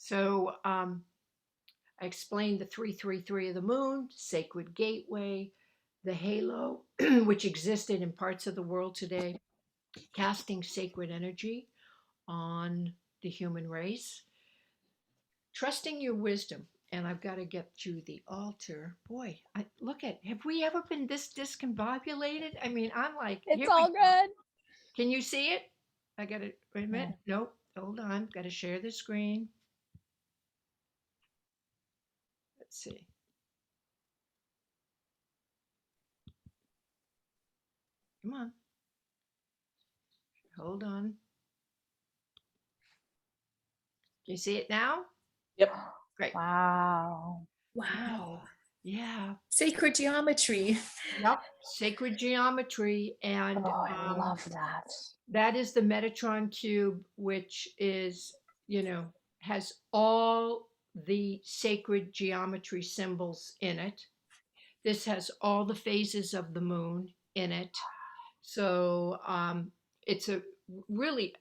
So I explained the 333 of the moon, sacred gateway, the halo, which existed in parts of the world today, casting sacred energy on the human race, trusting your wisdom. And I've got to get you the altar. Boy, look at, have we ever been this discombobulated? I mean, I'm like, It's here we all go. good. Can you see it? I got to, wait a minute. Yeah. Nope. Hold on. Got to share the screen. Let's see. Come on. Hold on. Can you see it now? Yep. Great. Wow. Wow. Yeah. Sacred geometry. Yep. Sacred geometry. And Oh, I love that. that is the Metatron cube, which is, has all the sacred geometry symbols in it. This has all the phases of the moon in it. So it's a really,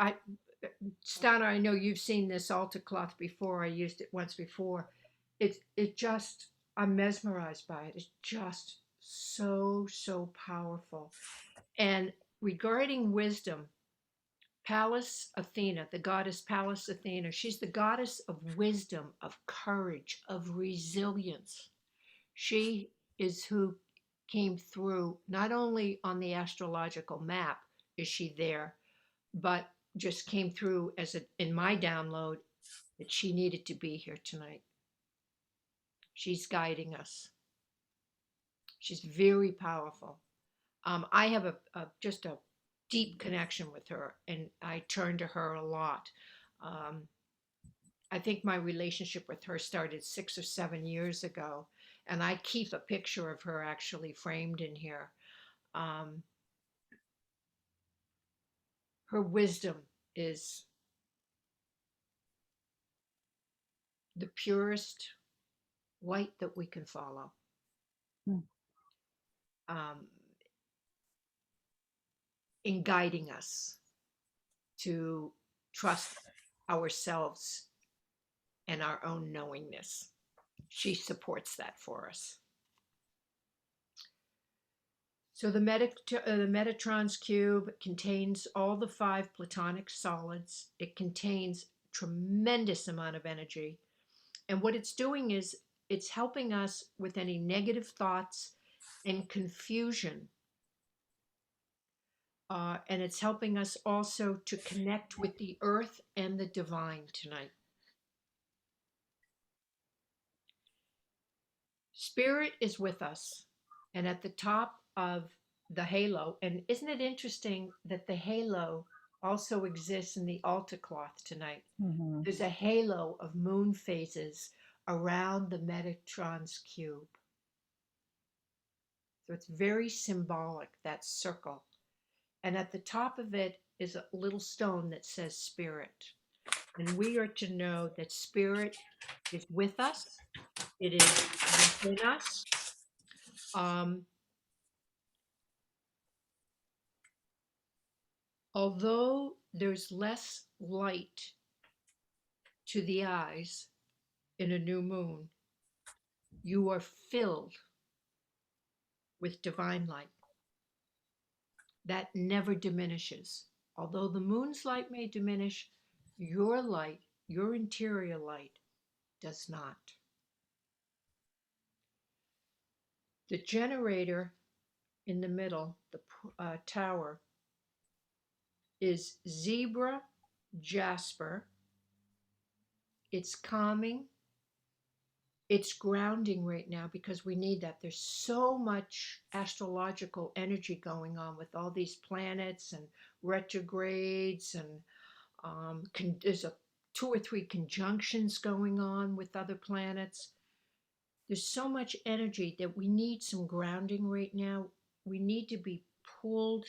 Stana, I know you've seen this altar cloth before. I used it once before. It just, I'm mesmerized by it. It's just so, so powerful. And regarding wisdom, Pallas Athena, the goddess Pallas Athena, she's the goddess of wisdom, of courage, of resilience. She is who came through not only on the astrological map, is she there, but just came through as in my download that she needed to be here tonight. She's guiding us. She's very powerful. I have just a deep connection with her, and I turn to her a lot. Um, I think my relationship with her started 6 or 7 years ago, and I keep a picture of her actually framed in here. Um, Her wisdom is the purest light that we can follow. Hmm. Um, in guiding us to trust ourselves and our own knowingness. She supports that for us. So the Metatron's cube contains all the five platonic solids. It contains tremendous amount of energy. And what it's doing is it's helping us with any negative thoughts and confusion. And it's helping us also to connect with the earth and the divine tonight. Spirit is with us. And at the top of the halo, and isn't it interesting that the halo also exists in the altar cloth tonight? Mm-hmm. There's a halo of moon phases around the Metatron's cube. So it's very symbolic, that circle. And at the top of it is a little stone that says spirit. And we are to know that spirit is with us, it is within us. Although there's less light to the eyes in a new moon, you are filled with divine light. That never diminishes. Although the moon's light may diminish, your light, your interior light, does not. The generator in the middle, the tower, is zebra jasper. It's calming. It's grounding right now because we need that. There's so much astrological energy going on with all these planets and retrogrades, and there's a 2 or 3 conjunctions going on with other planets. There's so much energy that we need some grounding right now. We need to be pulled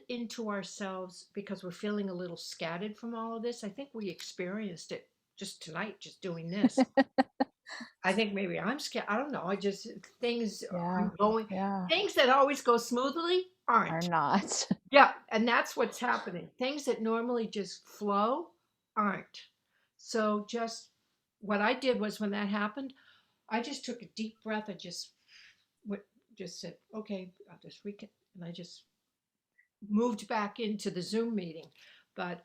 into ourselves because we're feeling a little scattered from all of this. I think we experienced it just tonight, just doing this. I think maybe I'm scared. I don't know. I just, things Yeah. are going, Yeah. things that always go smoothly Are aren't. not. Yeah. And that's what's happening. Things that normally just flow aren't. So just what I did was when that happened, I just took a deep breath. I just went, just said, okay, I'll just and I just moved back into the Zoom meeting. But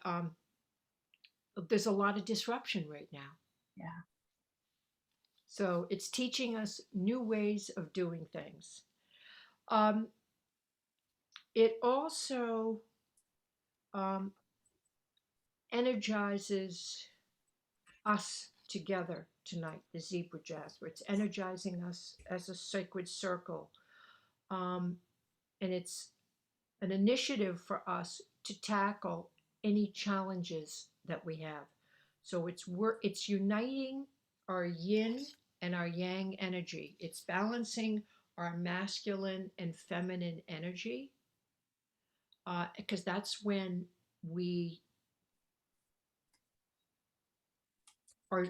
there's a lot of disruption right now. Yeah. So it's teaching us new ways of doing things. Um, it also um, energizes us together tonight, the zebra jasper. It's energizing us as a sacred circle. Um, and it's an initiative for us to tackle any challenges that we have. So it's uniting our yin and our yang energy. It's balancing our masculine and feminine energy, because that's when we are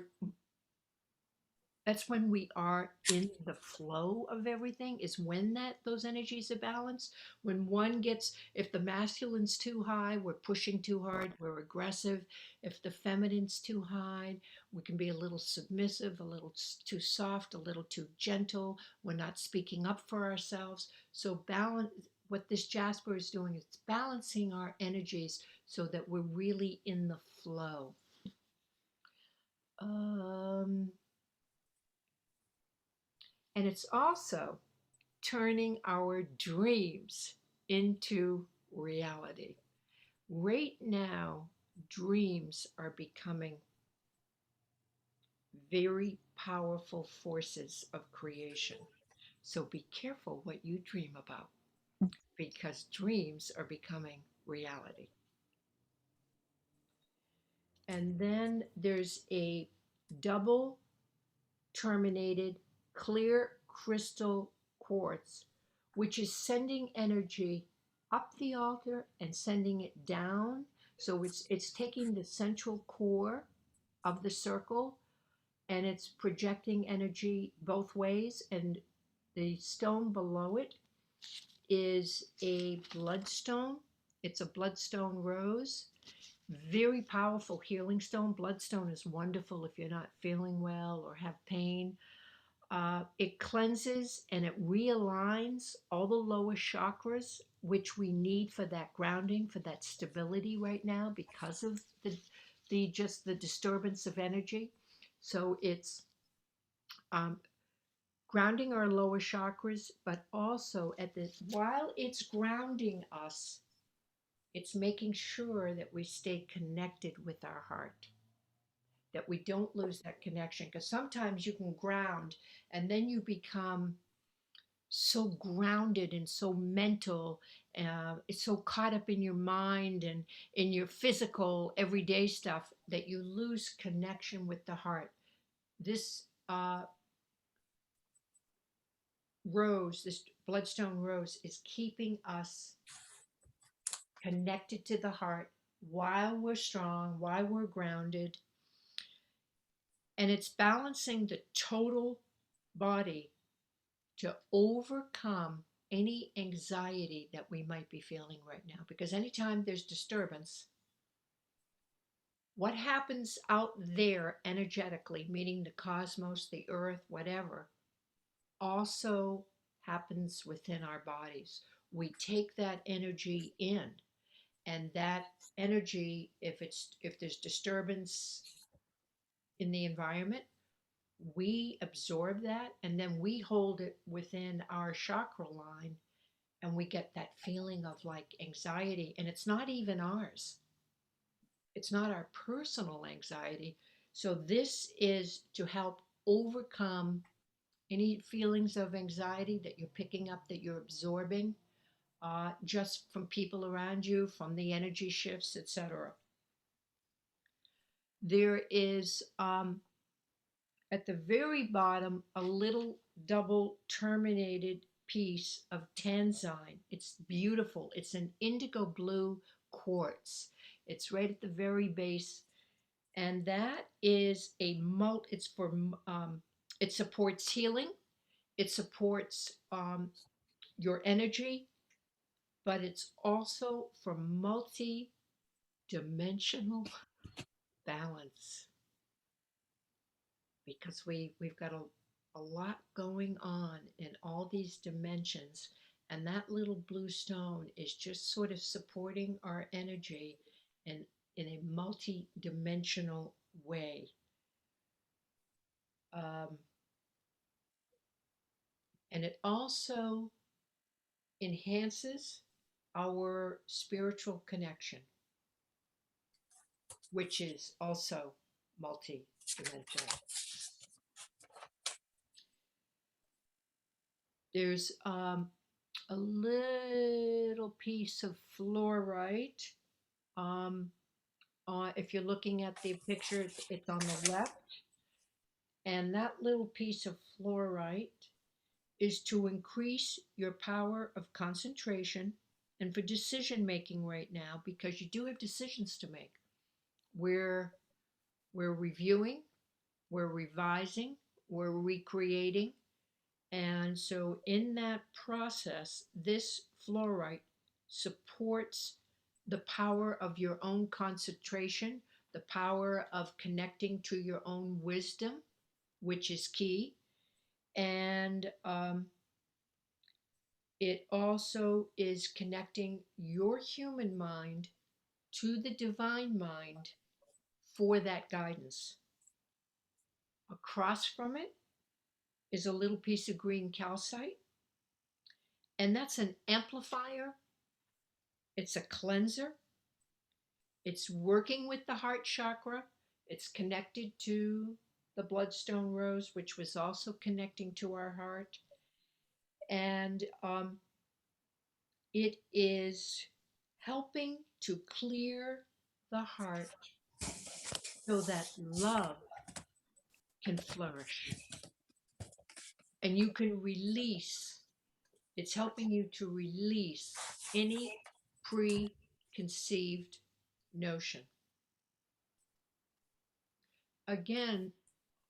that's when we are in the flow of everything, is when that those energies are balanced. When one gets, if the masculine's too high, we're pushing too hard, we're aggressive. If the feminine's too high, we can be a little submissive, a little too soft, a little too gentle, we're not speaking up for ourselves. So balance, what this jasper is doing is balancing our energies so that we're really in the flow. um and it's also turning our dreams into reality. Right now, dreams are becoming very powerful forces of creation. So be careful what you dream about, because dreams are becoming reality. And then there's a double terminated clear crystal quartz, which is sending energy up the altar and sending it down. So it's taking the central core of the circle and it's projecting energy both ways. And the stone below it is a bloodstone. It's a bloodstone rose. Very powerful healing stone. Bloodstone is wonderful if you're not feeling well or have pain. It cleanses and it realigns all the lower chakras, which we need for that grounding, for that stability right now because of the just the disturbance of energy. So it's um, grounding our lower chakras, but also at the while it's grounding us, it's making sure that we stay connected with our heart, that we don't lose that connection. Because sometimes you can ground and then you become so grounded and so mental. It's so caught up in your mind and in your physical everyday stuff that you lose connection with the heart. This rose, this bloodstone rose, is keeping us connected to the heart while we're strong, while we're grounded. And it's balancing the total body to overcome any anxiety that we might be feeling right now. Because anytime there's disturbance, what happens out there energetically, meaning the cosmos, the earth, whatever, also happens within our bodies. We take that energy in, and that energy, if there's disturbance in the environment, we absorb that and then we hold it within our chakra line, and we get that feeling of like anxiety, and it's not even ours, it's not our personal anxiety. So this is to help overcome any feelings of anxiety that you're picking up, that you're absorbing, just from people around you, from the energy shifts, etc. There is at the very bottom a little double terminated piece of tanzine. It's beautiful. It's an indigo blue quartz. It's right at the very base, and that is a it's for it supports healing. It supports your energy, but it's also for multi dimensional balance. because we've got a lot going on in all these dimensions, and that little blue stone is just sort of supporting our energy in a multi-dimensional way. Um, and it also enhances our spiritual connection, which is also multi-dimensional. There's a little piece of fluorite. Um, if you're looking at the picture, it's on the left. And that little piece of fluorite is to increase your power of concentration and for decision making right now, because you do have decisions to make. We're, we're reviewing, we're revising, we're recreating. And so, in that process, this fluorite supports the power of your own concentration, the power of connecting to your own wisdom, which is key. And it also is connecting your human mind to the divine mind for that guidance. Across from it is a little piece of green calcite, and that's an amplifier, it's a cleanser, it's working with the heart chakra, it's connected to the bloodstone rose, which was also connecting to our heart. And it is helping to clear the heart so that love can flourish and you can release. It's helping you to release any preconceived notion. Again,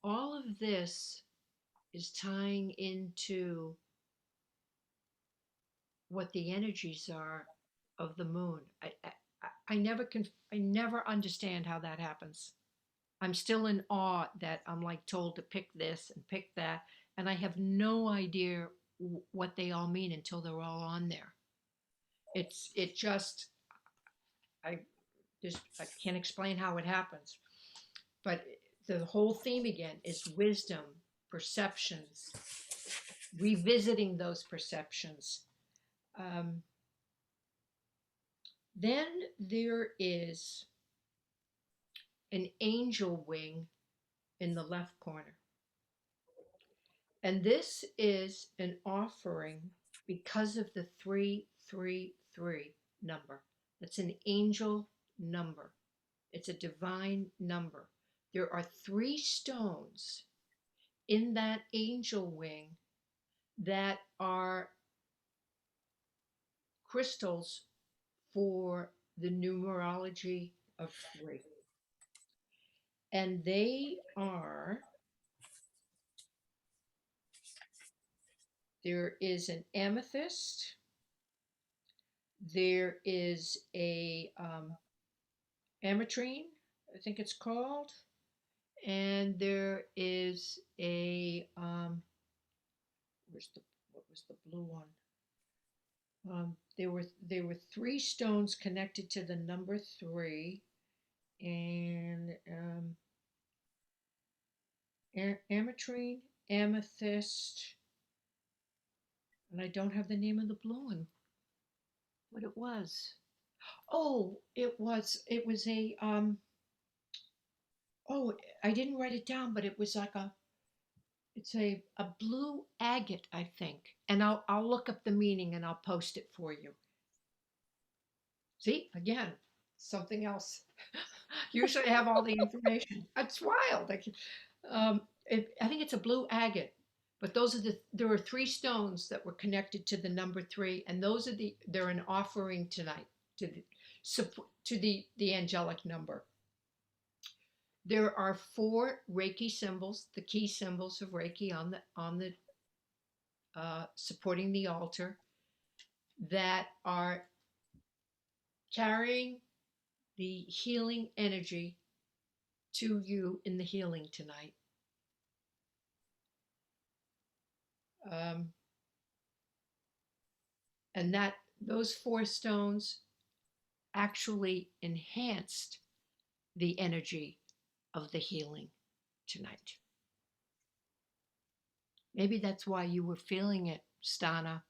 all of this is tying into what the energies are of the moon. I never understand how that happens. I'm still in awe that I'm like told to pick this and pick that, and I have no idea what they all mean until they're all on there. It just I I can't explain how it happens. But the whole theme again is wisdom, perceptions, revisiting those perceptions. Um, then there is an angel wing in the left corner. And this is an offering because of the 333 number. That's an angel number, it's a divine number. There are three stones in that angel wing that are crystals for the numerology of three. And they are, there is an amethyst, there is a ametrine, I think it's called, and there is a where's the what was the blue one? There were three stones connected to the number three, and ametrine, amethyst, and I don't have the name of the blue one. What it was? Oh, it was a oh, I didn't write it down, but it was like it's a blue agate, I think. And I'll look up the meaning and I'll post it for you. See, again, something else. Usually I have all the information. It's wild. I think it's a blue agate, but there are three stones that were connected to the number three, and they're an offering tonight to the angelic number. There are four Reiki symbols, the key symbols of Reiki on the supporting the altar, that are carrying the healing energy to you in the healing tonight. Um, and that those four stones actually enhanced the energy of the healing tonight. Maybe that's why you were feeling it, Stana,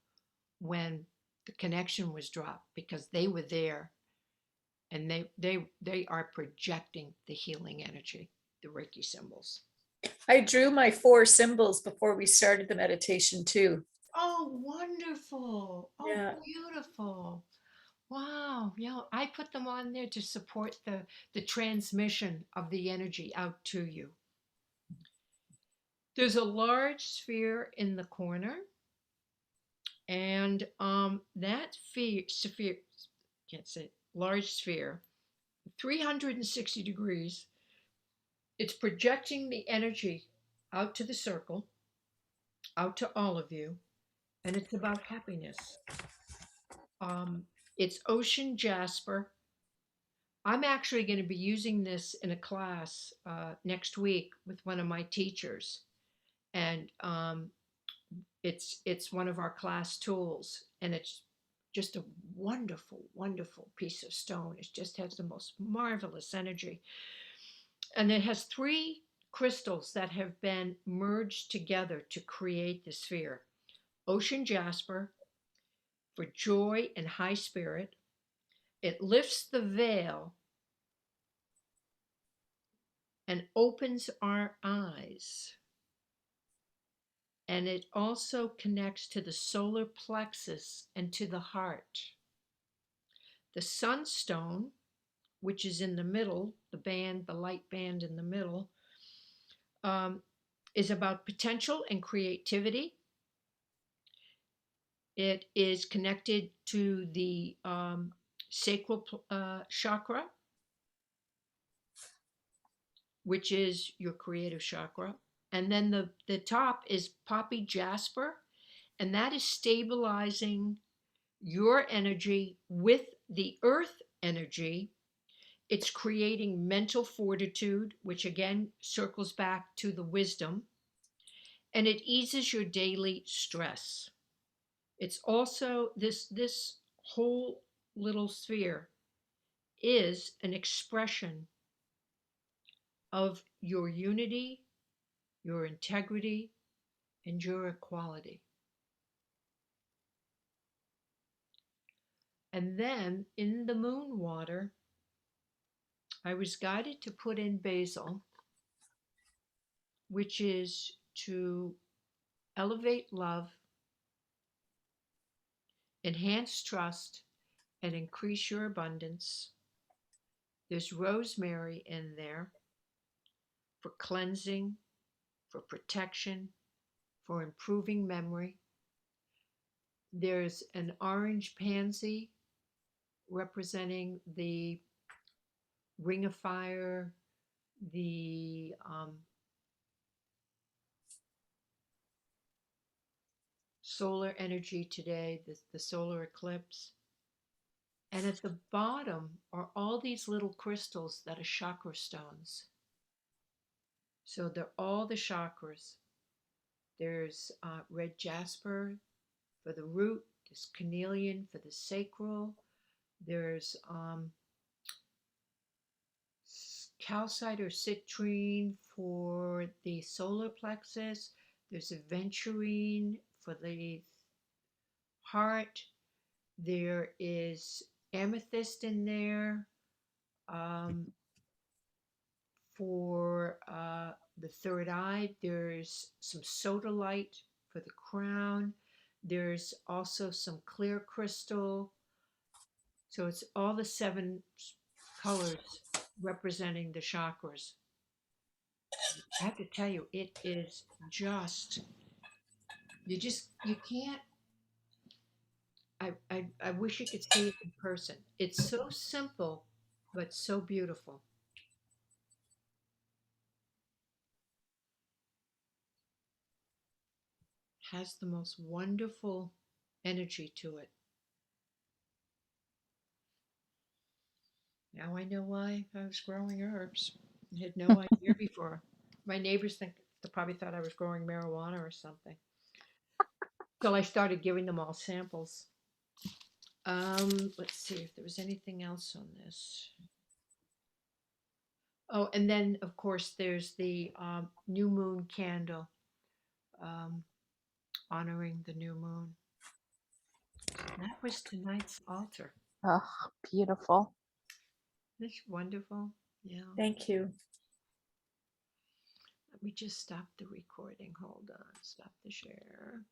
when the connection was dropped, because they were there and they are projecting the healing energy, the Reiki symbols. I drew my 4 symbols before we started the meditation too. Oh, wonderful. Oh, Yeah. beautiful. Wow. Yeah, I put them on there to support the transmission of the energy out to you. There's a large sphere in the corner, and that sphere, can't say large sphere, 360 degrees. It's projecting the energy out to the circle, out to all of you, and it's about happiness. Um, it's ocean jasper. I'm actually going to be using this in a class next week with one of my teachers, and it's one of our class tools, and it's just a wonderful, wonderful piece of stone. It just has the most marvelous energy, and it has three crystals that have been merged together to create the sphere. Ocean jasper for joy and high spirit. It lifts the veil and opens our eyes. And it also connects to the solar plexus and to the heart. The sunstone, which is in the middle, the band, the light band in the middle, um, is about potential and creativity. It is connected to the sacral chakra, which is your creative chakra. And then the top is poppy jasper, and that is stabilizing your energy with the earth energy. It's creating mental fortitude, which again circles back to the wisdom, and it eases your daily stress. It's also this whole little sphere is an expression of your unity, your integrity, and your equality. And then in the moon water, I was guided to put in basil, which is to elevate love, enhance trust, and increase your abundance. There's rosemary in there for cleansing, for protection, for improving memory. There's an orange pansy representing the ring of fire, the solar energy today, the solar eclipse. And at the bottom are all these little crystals that are chakra stones. So they're all the chakras. There's red jasper for the root, there's carnelian for the sacral, there's calcite or citrine for the solar plexus, there's aventurine for the heart, there is amethyst in there for the third eye, there's some sodalite for the crown, there's also some clear crystal. So it's all the seven colors representing the chakras. I have to tell you, it is just, you can't, I wish you could see it in person. It's so simple, but so beautiful. Has the most wonderful energy to it. Now I know why I was growing herbs. I had no idea before. My neighbors think they probably thought I was growing marijuana or something. So I started giving them all samples. Let's see if there was anything else on this. Oh, and then of course there's the new moon candle, um, honoring the new moon. That was tonight's altar. Oh, beautiful. Isn't it wonderful? Yeah. Thank you. Let me just stop the recording. Hold on. Stop the share.